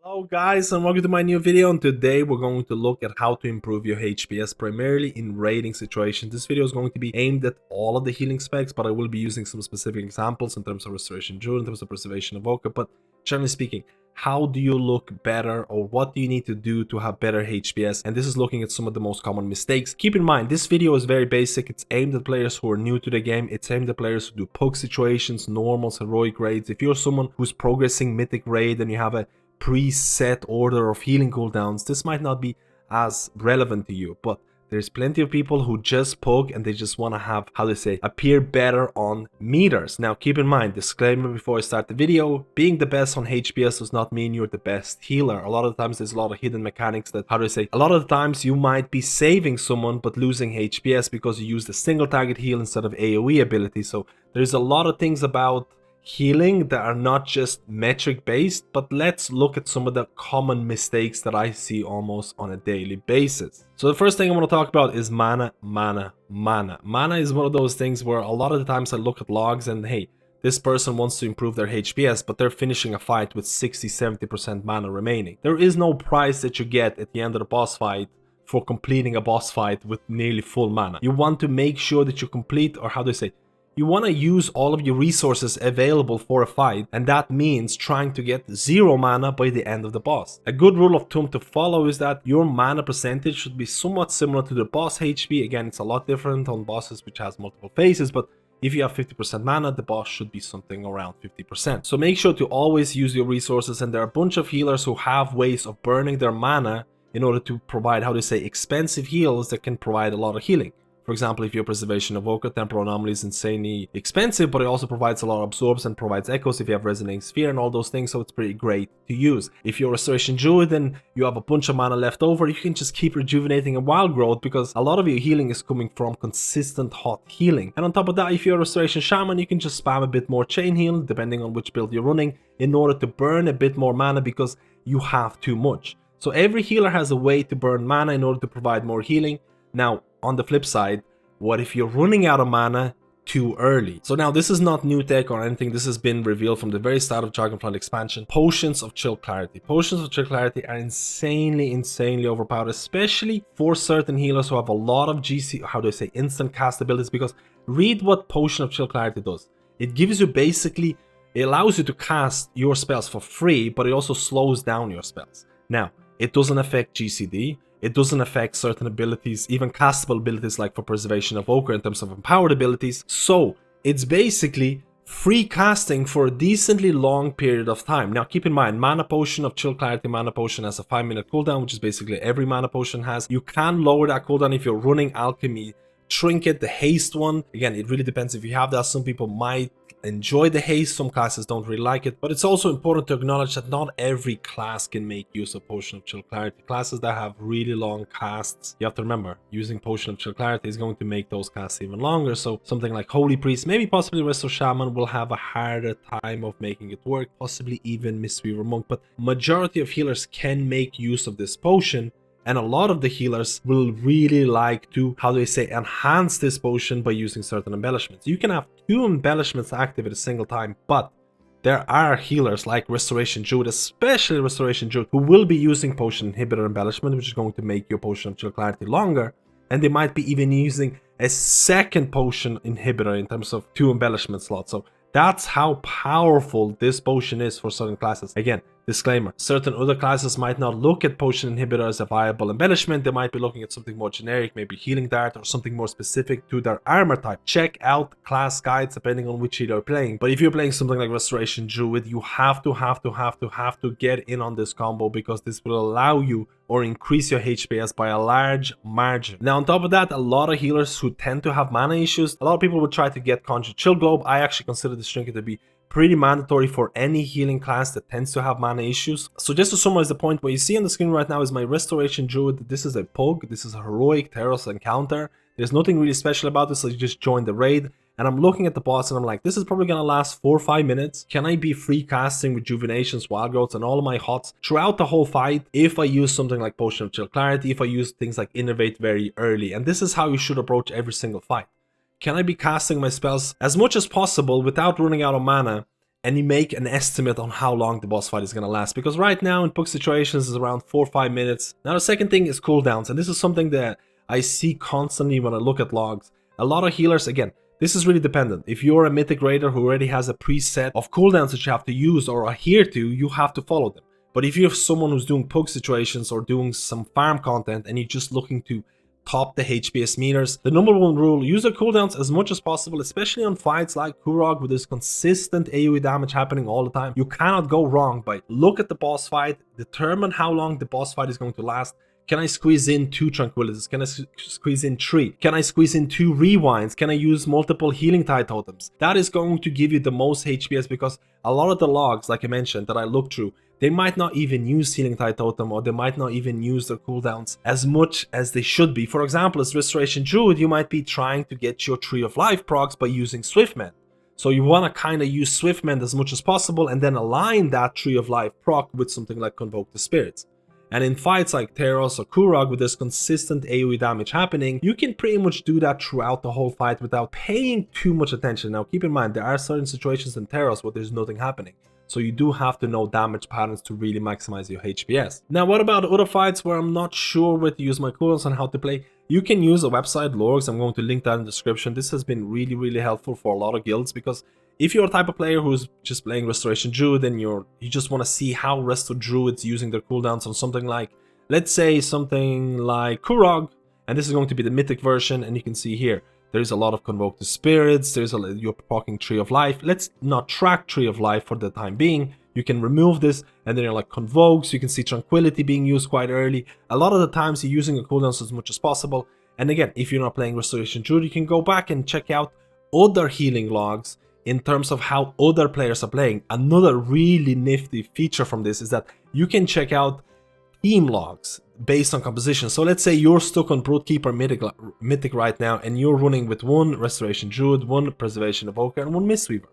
Hello guys and welcome to my new video, and today we're going to look at how to improve your HPS primarily in raiding situations. This video is going to be aimed at all of the healing specs, but I will be using some specific examples in terms of Restoration Jewel, in terms of Preservation of Oka. But generally speaking, how do you look better, or what do you need to do to have better HPS? And this is looking at some of the most common mistakes. Keep in mind, this video is very basic. It's aimed at players who are new to the game. It's aimed at players who do poke situations, normals, heroic raids. If you're someone who's progressing mythic raid and you have a preset order of healing cooldowns, this might not be as relevant to you, but there's plenty of people who just poke and they just want to have, how they say, appear better on meters. Now keep in mind, disclaimer before I start the video, being the best on HPS does not mean you're the best healer. A lot of times there's a lot of hidden mechanics that, how do I say, a lot of the times you might be saving someone but losing HPS because you used a single target heal instead of AoE ability. So there's a lot of things about healing that are not just metric based, but let's look at some of the common mistakes that I see almost on a daily basis. So the first thing I want to talk about is mana. Mana is one of those things where a lot of the times I look at logs and hey, this person wants to improve their HPS, but they're finishing a fight with 60-70% mana remaining. There is no prize that you get at the end of the boss fight for completing a boss fight with nearly full mana. You want to make sure that you complete, or how do I say, you want to use all of your resources available for a fight, and that means trying to get 0 mana by the end of the boss. A good rule of thumb to follow is that your mana percentage should be somewhat similar to the boss HP. Again, it's a lot different on bosses which has multiple phases, but if you have 50% mana, the boss should be something around 50%. So make sure to always use your resources, and there are a bunch of healers who have ways of burning their mana in order to provide, how to say, expensive heals that can provide a lot of healing. For example, if your Preservation of Oka, Temporal Anomaly is insanely expensive, but it also provides a lot of absorbs and provides echoes if you have Resonating Sphere and all those things, so it's pretty great to use. If you're Restoration Druid and you have a bunch of mana left over, you can just keep rejuvenating and wild growth, because a lot of your healing is coming from consistent hot healing. And on top of that, if you're a Restoration Shaman, you can just spam a bit more Chain Heal, depending on which build you're running, in order to burn a bit more mana because you have too much. So every healer has a way to burn mana in order to provide more healing. Now, on the flip side, what if you're running out of mana too early? So now this is not new tech or anything. This has been revealed from the very start of Dragonflight expansion. Potions of Chill Clarity. Potions of Chill Clarity are insanely overpowered, especially for certain healers who have a lot of GC, how do I say, instant cast abilities, because read what Potion of Chill Clarity does. It gives you basically, it allows you to cast your spells for free, but it also slows down your spells. Now, it doesn't affect GCD. It doesn't affect certain abilities, even castable abilities like for Preservation of Oka in terms of empowered abilities. So it's basically free casting for a decently long period of time. Now keep in mind, Mana Potion of Chill Clarity, Mana Potion has a 5-minute cooldown, which is basically every Mana Potion has. You can lower that cooldown if you're running Alchemy Trinket, the haste one. Again, it really depends if you have that. Some people might enjoy the haste, some classes don't really like it, but it's also important to acknowledge that not every class can make use of Potion of Chill Clarity. Classes that have really long casts, you have to remember, using Potion of Chill Clarity is going to make those casts even longer. So something like Holy Priest, maybe possibly Resto Shaman, will have a harder time of making it work, possibly even Mistweaver Monk, but majority of healers can make use of this potion. And a lot of the healers will really like to, how do I say, enhance this potion by using certain embellishments. You can have 2 embellishments active at a single time, but there are healers like Restoration Druid, especially Restoration Druid, who will be using Potion Inhibitor embellishment, which is going to make your Potion of Chill Clarity longer. And they might be even using a second Potion Inhibitor in terms of 2 embellishment slots. So that's how powerful this potion is for certain classes. Again, disclaimer, certain other classes might not look at Potion Inhibitor as a viable embellishment. They might be looking at something more generic, maybe Healing Dart or something more specific to their armor type. Check out class guides depending on which healer you're playing. But if you're playing something like Restoration Druid, you have to get in on this combo, because this will allow you or increase your HPS by a large margin. Now on top of that, a lot of healers who tend to have mana issues, a lot of people would try to get Conjure Chill Globe. I actually consider this trinket to be pretty mandatory for any healing class that tends to have mana issues. So just to summarize the point, what you see on the screen right now is my Restoration Druid. This is a poke, this is a heroic Teros encounter. There's nothing really special about this, so you just join the raid. And I'm looking at the boss and I'm like, this is probably gonna last 4 or 5 minutes. Can I be free casting Rejuvenations, Wild Growths, and all of my hots throughout the whole fight if I use something like Potion of Chill Clarity, if I use things like Innervate very early? And this is how you should approach every single fight. Can I be casting my spells as much as possible without running out of mana and you make an estimate on how long the boss fight is going to last, because right now in puck situations is around 4 or 5 minutes. Now the second thing is cooldowns, and this is something that I see constantly when I look at logs. A lot of healers, again, this is really dependent. If you're a mythic raider who already has a preset of cooldowns that you have to use or adhere to, you have to follow them. But if you're someone who's doing puck situations or doing some farm content and you're just looking to top the HPS meters, the number one rule, use the cooldowns as much as possible, especially on fights like Kurog with this consistent AoE damage happening all the time. You cannot go wrong by look at the boss fight, determine how long the boss fight is going to last. Can I squeeze in 2 tranquilities? Can I squeeze in 3? Can I squeeze in 2 rewinds? Can I use multiple healing tide totems? That is going to give you the most HPS, because a lot of the logs, like I mentioned, that I looked through, they might not even use healing tide totem, or they might not even use their cooldowns as much as they should be. For example, as Restoration Druid, you might be trying to get your Tree of Life procs by using Swiftmend. So you want to kind of use Swiftmend as much as possible and then align that Tree of Life proc with something like Convoke the Spirits. And in fights like Teros or Kurog with this consistent AoE damage happening, you can pretty much do that throughout the whole fight without paying too much attention. Now keep in mind, there are certain situations in Teros where there's nothing happening. So you do have to know damage patterns to really maximize your HPS. Now what about other fights where I'm not sure where to use my cooldowns and how to play? You can use a website, Lorgs. I'm going to link that in the description. This has been really helpful for a lot of guilds, because if you're a type of player who's just playing Restoration Druid and you just want to see how Resto Druids using their cooldowns on something like, let's say something like Kurog, and this is going to be the mythic version, and you can see here, there's a lot of Convoke the Spirits, you're proccing Tree of Life. Let's not track Tree of Life for the time being. You can remove this, and then you're like Convokes, you can see Tranquility being used quite early. A lot of the times you're using your cooldowns as much as possible. And again, if you're not playing Restoration Druid, you can go back and check out other healing logs in terms of how other players are playing. Another really nifty feature from this is that you can check out team logs based on composition. So let's say you're stuck on Broodkeeper Mythic right now, and you're running with 1 Restoration Druid, 1 Preservation Evoker, and 1 Mistweaver.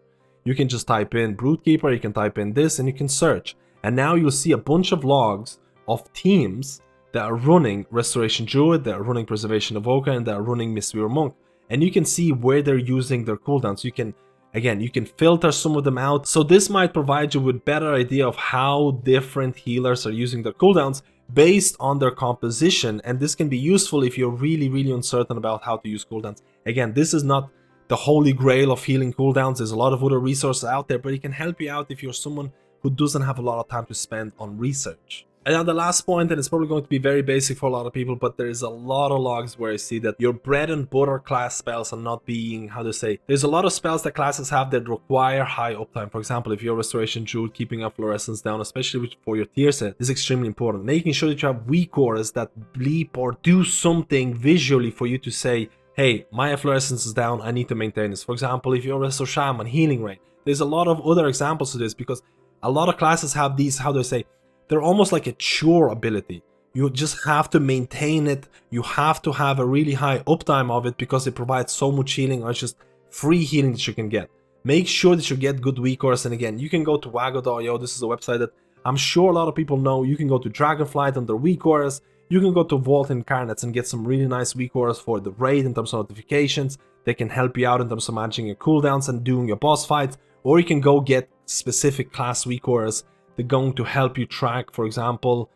You can just type in Broodkeeper, you can type in this, and you can search. And now you'll see a bunch of logs of teams that are running Restoration Druid, that are running Preservation Evoker, and that are running Mistweaver Monk. And you can see where they're using their cooldowns. You can, again, you can filter some of them out. So this might provide you with better idea of how different healers are using their cooldowns based on their composition. And this can be useful if you're really uncertain about how to use cooldowns. Again, this is not the holy grail of healing cooldowns. There's a lot of other resources out there, but it can help you out if you're someone who doesn't have a lot of time to spend on research. And now the last point, and it's probably going to be very basic for a lot of people, but there is a lot of logs where I see that your bread and butter class spells are not being, how to say, there's a lot of spells that classes have that require high uptime. For example, if you're Restoration Druid, keeping up fluorescence down, especially for your tier set, is extremely important. Making sure that you have weak auras that bleep or do something visually for you to say, hey, my fluorescence is down, I need to maintain this. For example, if you're Resto Shaman, healing rate. There's a lot of other examples of this, because a lot of classes have these, how do I say, they're almost like a chore ability. You just have to maintain it. You have to have a really high uptime of it, because it provides so much healing, or it's just free healing that you can get. Make sure that you get good weak auras. And again, you can go to wago.io. This is a website that I'm sure a lot of people know. You can go to Dragonflight under weak auras. You can go to Vault Incarnates and get some really nice weak auras for the raid in terms of notifications. They can help you out in terms of managing your cooldowns and doing your boss fights. Or you can go get specific class weak auras. They're going to help you track, for example,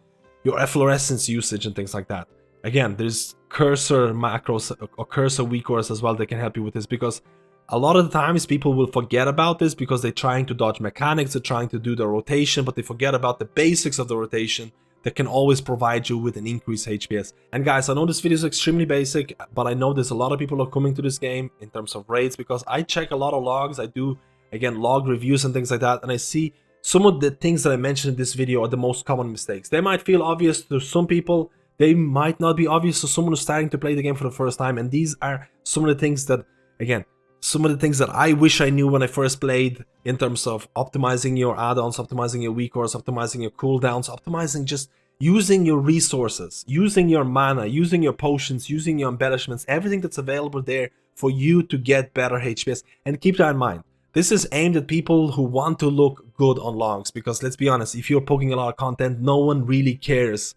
your efflorescence usage and things like that. Again, there's cursor macros or cursor weak auras as well that can help you with this, because a lot of the times people will forget about this because they're trying to dodge mechanics, they're trying to do the rotation, but they forget about the basics of the rotation that can always provide you with an increased HPS. And guys, I know this video is extremely basic, but I know there's a lot of people who are coming to this game in terms of raids, because I check a lot of logs. I do, again, log reviews and things like that, and I see some of the things that I mentioned in this video are the most common mistakes. They might feel obvious to some people, they might not be obvious to someone who's starting to play the game for the first time, and these are some of the things that, again, some of the things that I wish I knew when I first played, in terms of optimizing your add-ons, optimizing your weak auras, optimizing your cooldowns, optimizing just using your resources, using your mana, using your potions, using your embellishments, everything that's available there for you to get better HPS. And keep that in mind. This is aimed at people who want to look good on logs, because let's be honest, if you're poking a lot of content, no one really cares.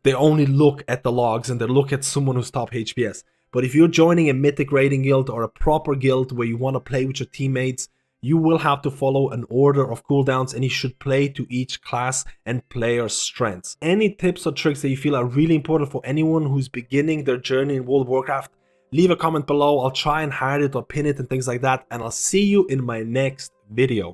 They only look at the logs and they look at someone who's top HPS. But if you're joining a mythic raiding guild or a proper guild where you want to play with your teammates, you will have to follow an order of cooldowns, and you should play to each class and player's strengths. Any tips or tricks that you feel are really important for anyone who's beginning their journey in World of Warcraft, leave a comment below. I'll try and hide it or pin it and things like that, and I'll see you in my next video.